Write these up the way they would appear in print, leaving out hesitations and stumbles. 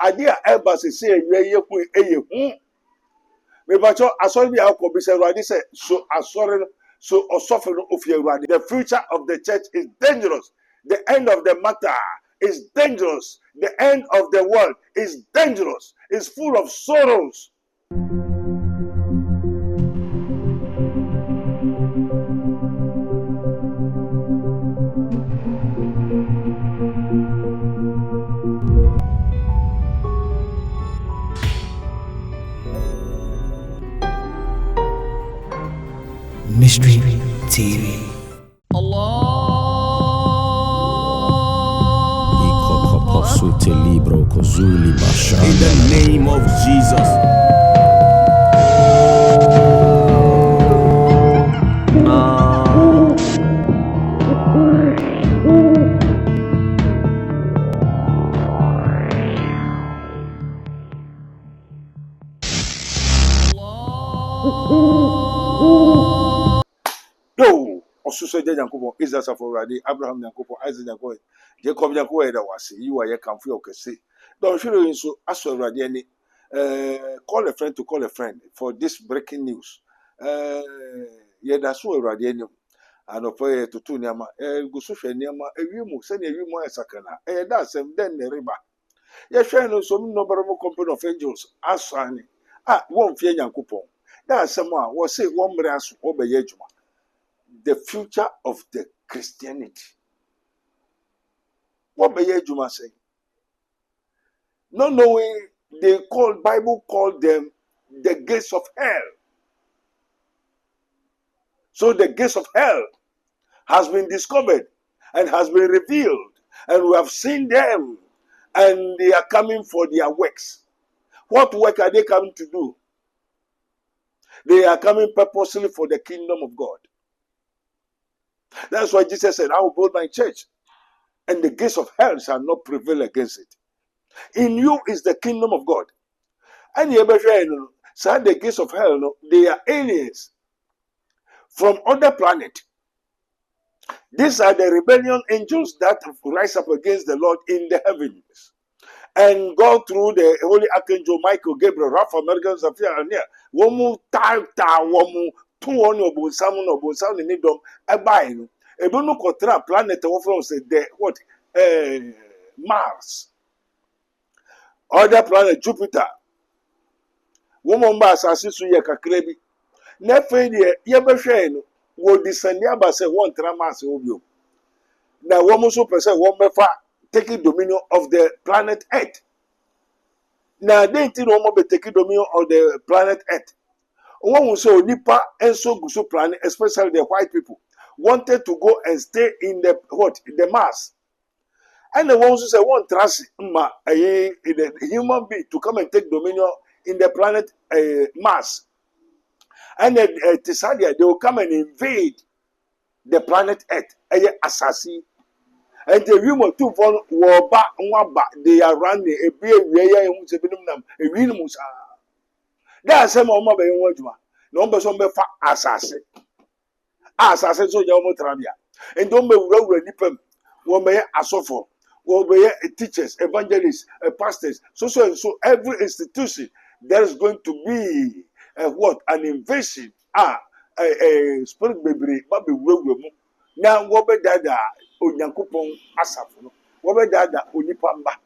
idea embassy say ye ku eye me bacho asori bi akọ bi say Awurade say so asori so osofo no ofie Awurade. The future of the church is dangerous. The end of the matter is dangerous. The end of the world is dangerous. It's full of sorrows. Mystery TV. In the name of Jesus. No, osuso je Nyankopon, Israel safo Awurade, Abraham Nyankopon, Isaac Nyankopon, Jacob Nyankopon eda wase. You are ye kamfo your kese. Don't feel you so aso Awurade ani. Call a friend to call a friend for this breaking news. Ye da so Awurade ani. Anopo ye tutu niama, go so hwe niama, ewimu, se na ewimu esakana. Da asem den ne riba. Ye hwe no so no baro company of angels asani. Won fie Nyankopon. Da asem a wo se won mre aso obeye adwuma. The future of the Christianity. What Baye Juma say? Not knowing Bible called them the gates of hell. So the gates of hell has been discovered and has been revealed, and we have seen them, and they are coming for their works. What work are they coming to do? They are coming purposely for the kingdom of God. That's why Jesus said, I will build my church, and the gates of hell shall not prevail against it. In you is the kingdom of God. And the gates of hell, they are aliens from other planet. These are the rebellion angels that rise up against the Lord in the heavens and go through the holy archangel Michael, Gabriel, Raphael, American, Zafia, and here. Womu ta womu. 2 on Obunsamu ni Nidom, Ebain, Ebunu Kotra planet from the what Mars. Other planet Jupiter. Woman Bass Asisu Yakakrebi. Nefe Yabashen will descend by say 1 tramas obio. Now woman so person 1 mefa taking dominion of the planet Earth. Now they think woman be taking dominion of the planet Earth. One will say Nipa and so Gusu planet, especially the white people, wanted to go and stay in the Mars. And the ones who say one trust the human being to come and take dominion in the planet Mars. And decided they will come and invade the planet Earth. Assassin. And the human two for waba they are running a beer that's some of my wajuma. No person be fa assassin. Assassin so yamu trabia. And don't be road nipem. One be asofo. One be teachers, evangelists, pastors. So every institution there is going to be an invasion. A spirit baby, but be road. Now what be dada onyankopon asafo. What be dada onipamba.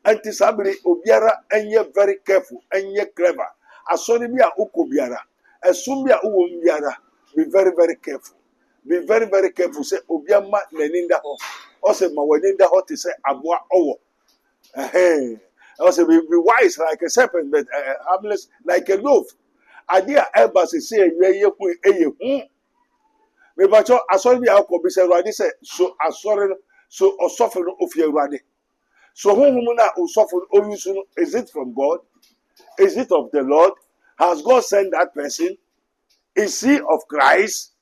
Antisabri obiara enye very careful, enye clever. Asori bi a ukobiara, esum bi a uwombiara. Be very, very careful. Be very, very careful. Say obiama neninda ho. Or say ma weninda ho to say abwa owo. Also be wise like a serpent, but harmless like a dove. Idea elbas say ye me bacho asori bi a ukobi say Awurade say so asori so osofo no ofie Awurade. So whom na osofo oyusu no, is it from God? Is it of the Lord? Has God sent that person? Is he of Christ?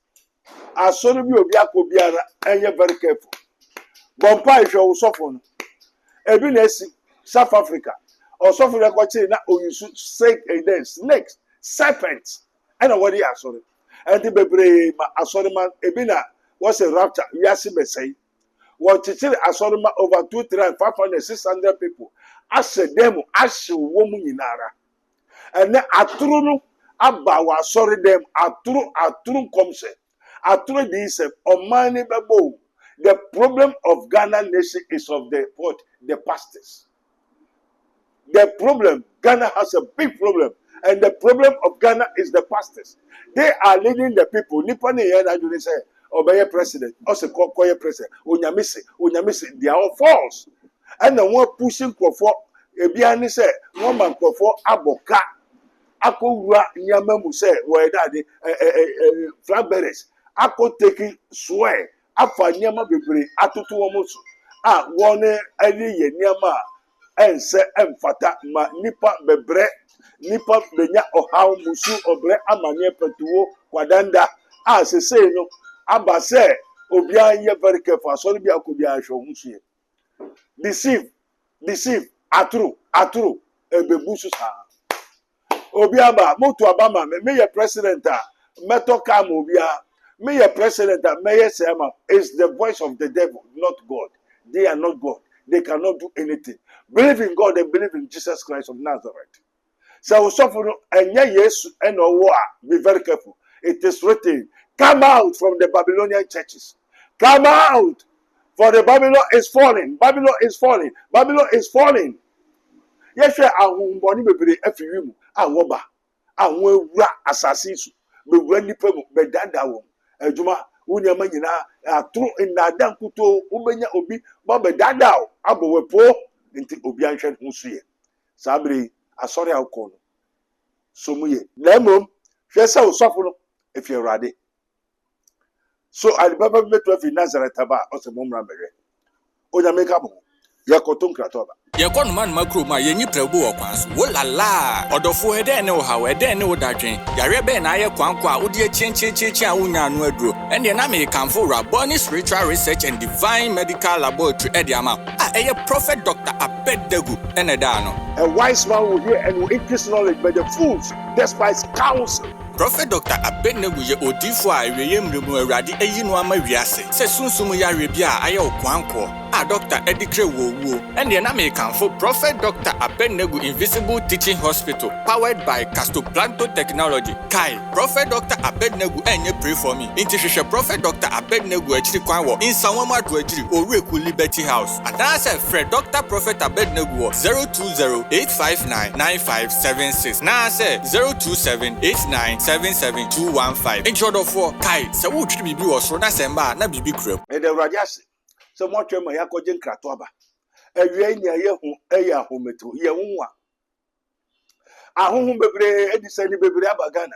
As soon as you be very careful. Bompa if you suffer. Ebinesi, South Africa. Or South Africa, or you should say snakes, serpents. I know what he has sorry. And the baby, Assortment, Ebina, what's a rapture? Yasime say. What teaching Assortment over 200, 300, 500, 600 people. asɛ dɛm ahye wɔ mu nyinara ɛnɛ atoro no aba wɔ asɔre dɛm atoro nkɔmhyɛ atoro de sɛ ɔman ne bɛbɔ. The problem of Ghana nation is of the what? The pastors. The problem, Ghana has a big problem. And the problem of Ghana is the pastors. They are leading the people. Nipa ne yɛ n'adwene sɛ ɔbɛyɛ president. Ɔsɛ kɔyɛ president. Onyamisi. They are all false. And the one pushing nkurɔfoɔ ebia ne sɛ wɔn ma nkurɔfoɔ abɔ ka akɔwura nneɛma mu sɛ wɔyɛ dade flag bearers akɔ taking swear. Afa nneɛma bebree atoto wɔn so a wɔn ani yɛ nneɛma a ɛnsɛ ɛmfata ma nipa bebrɛ nipa benya ɔhaw musu ɔbrɛ amaneɛ pɛtuwo kwadanda a sesei no aba sɛ obiara yɛ very careful asɔre bi akɔ biara hwɛ ɔho so yɛ deceive atoro ebebu so saa obi aba moto aba ma me yɛ president a mɛtɔ kaa ma obiara. Me, a president that may say, is the voice of the devil, not God. They are not God. They cannot do anything. Believe in God and believe in Jesus Christ of Nazareth. So, and yes, and be very careful. It is written, come out from the Babylonian churches. Come out, for the Babylon is falling. Babylon is falling. Babylon is falling. Yes, I won't be every room. I woba. I will rat assassins. Be ready for me. Ejuma unyama nyina aturu inada nkuto ubenya obi babe dadao abowepo nti obi anhwe ho suye sabere asori akọ no somuye na mom hwe se osofo no efi awrade so alibaba meto fi Nazareth ba ose momra mehwe onyame ka bo yakoto nkrato ba Yekɔ no man makro ma yenyi prɛbo wɔ kwan so wolala ɔdɔfo hɛdɛ ne wo haw hɛdɛ ne wo dadwen yare bɛn na ayɛ kwan kwa wodi akyenkyekye a wonya no aduro ɛne na me kamfo Raboni Spiritual Research and Divine Medical Laboratory ɛde ama a ɛyɛ Prophet Dr. Abednego ɛne da no. A wise man will hear and will increase knowledge, but the fools despise counsel. Prophet Dr. Abednego ye odifo a eweye mremu awrade ayi no ama wiase se sunsum yare bia aye okwanko a Dr. Edikre wowo ene na me kanfo Prophet Dr. Abednego Invisible Teaching Hospital powered by Castoplanto Technology kai Prophet Dr. Abednego enye pray for me inti hwehwe Prophet Dr. Abednego akiri kwan wo insanwama do akiri Oreku Liberty House adase Fred Dr. Prophet Abednego 020-859-9576 na say 027-89-77215 intro for kai se wo twiri bibi wo so na semba na bibi kram e de radiase se mo twema yakoje nkrato aba awie nya ye hu eye ahometo ye nwa ahohu bebre edisani bebre aba Ghana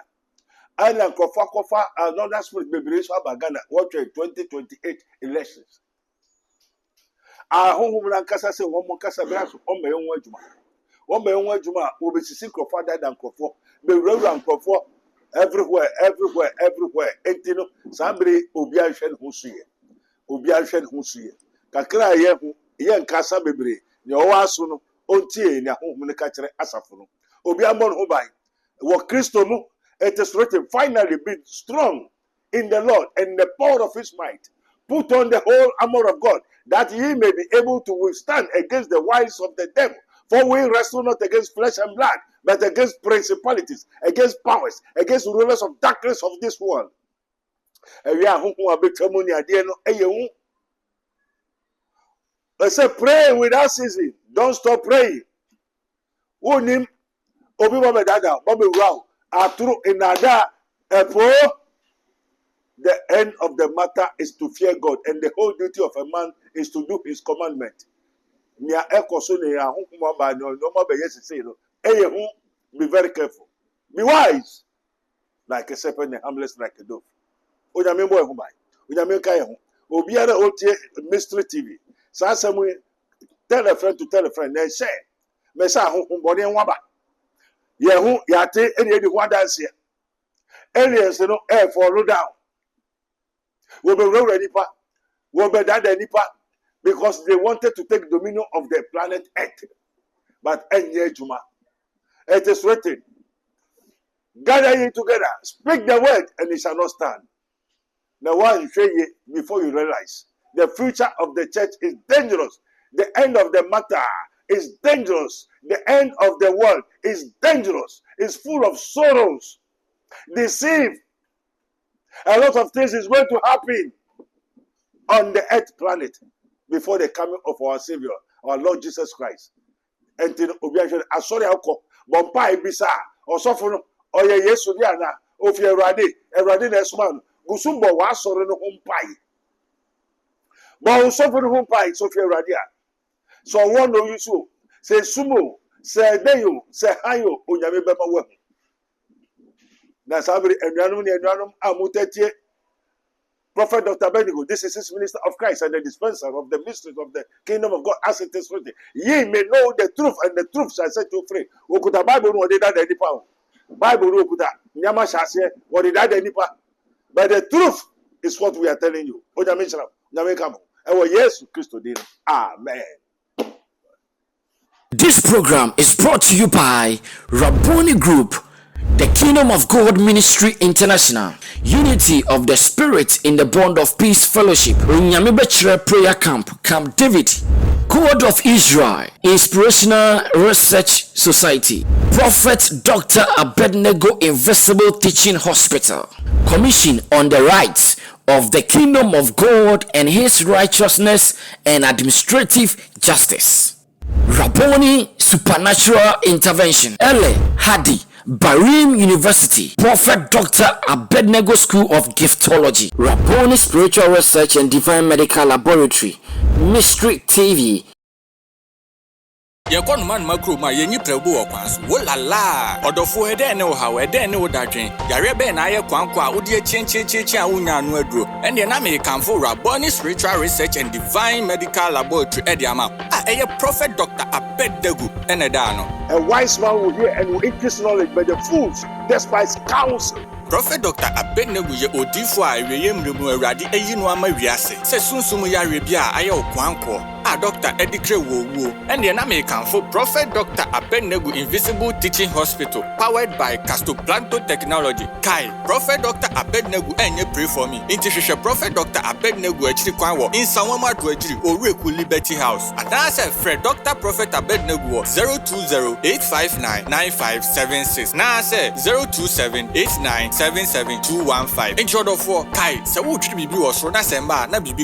ana kofa another spirit bebre so aba Ghana what 2028 elections ahohu na kasa se wo mo kasa bra so o maye nwa adwuma wo maye nwa adwuma obesisi krofa dada nkrofo bewura nkrofo everywhere entino sambre obi ahwe ho suye kakra ye hu ye nkasa bebre ne o waso no ontie ne ahohom ne ka kire asafo no obi amon ho bai wo Kristo no it is written finally be strong in the Lord and the power of his might put on the whole armor of God that ye may be able to withstand against the wiles of the devil. For we wrestle not against flesh and blood, but against principalities, against powers, against rulers of darkness of this world. I say pray without ceasing. Don't stop praying. The end of the matter is to fear God, and the whole duty of a man is to do his commandment. Be very careful. Be wise, like a serpent and harmless like a dove. Mystery TV. So tell a friend to tell a friend. They say, Mesa body and waba. Yahu yate any one dance here. Aliens no air follow down. We'll be ready, we'll be that nipa. Because they wanted to take dominion of the planet Earth. But Juma, it is written, gather ye together, speak the word, and it shall not stand. Now, why you say ye before you realize the future of the church is dangerous. The end of the matter is dangerous. The end of the world is dangerous. It's full of sorrows. Deceive. A lot of things is going to happen on the earth planet before the coming of our Savior, our Lord Jesus Christ. And then sorry, Bompa Ibisa, or Sofon, or Yesu Diana, of Erade Nesman, Gusumbo was or no home pie. But Sofon home pie, Sophia Radia. So one know you so. Say Sumo, say Deyo, say Hayo, Unyameba Web. That's how and Ranum Amutetie. Prophet Dr. Abednego, this is his minister of Christ and the dispenser of the mysteries of the kingdom of God as it is written. Ye may know the truth, and the truth shall set you free. Okuta Bible no dey that any power. Bible no okuta nyama shase what did that any power. But the truth is what we are telling you. Onyame chira, nyame kamo. Ewo Yesu Kristo din. Amen. This program is brought to you by Rabboni Group, the Kingdom of God Ministry International, Unity of the Spirit in the Bond of Peace Fellowship, Runyamibechre Prayer Camp, Camp David, Code of Israel, Inspirational Research Society, Prophet Dr. Abednego Invisible Teaching Hospital, Commission on the Rights of the Kingdom of God and His Righteousness and Administrative Justice, Rabboni Supernatural Intervention, Ele Hadi, Barim University, Prophet Dr. Abednego School of Giftology, Rabboni Spiritual Research and Divine Medical Laboratory, Mystery TV. Yakon man makro ma yenyi prebu okwanso wolala odofo ede ne wo hawe ede ne wo dadwen yare be na aye kwankwa odi chenchecheche a wonya no aduro ende na me kanfo Rabboni Spiritual Research and Divine Medical Laboratory ede ama eye Prophet Dr. Abednego ene da no. A wise man will hear and will increase knowledge, but the fools despise counsel. Prophet Dr. Abednego ye odifo a reyemremu awrade eyi no ama wiase se sunsum yare bia aye okwanko Dr. Edikre Wowo and the American for Prophet Dr. Abednego Invisible Teaching Hospital, powered by Castoplanto Technology. Kai, Prophet Dr. Abednego and you pray for me. Intercession Prophet Dr. Abednego actually kwanwo in Sawama to Ejiri Oreku Liberty House. And that's a Fred Dr. Prophet Abednego 020-859-9576. Now I say 027-8977-215. In short of 4, Kai, so would you be was Rona Semba, na bibi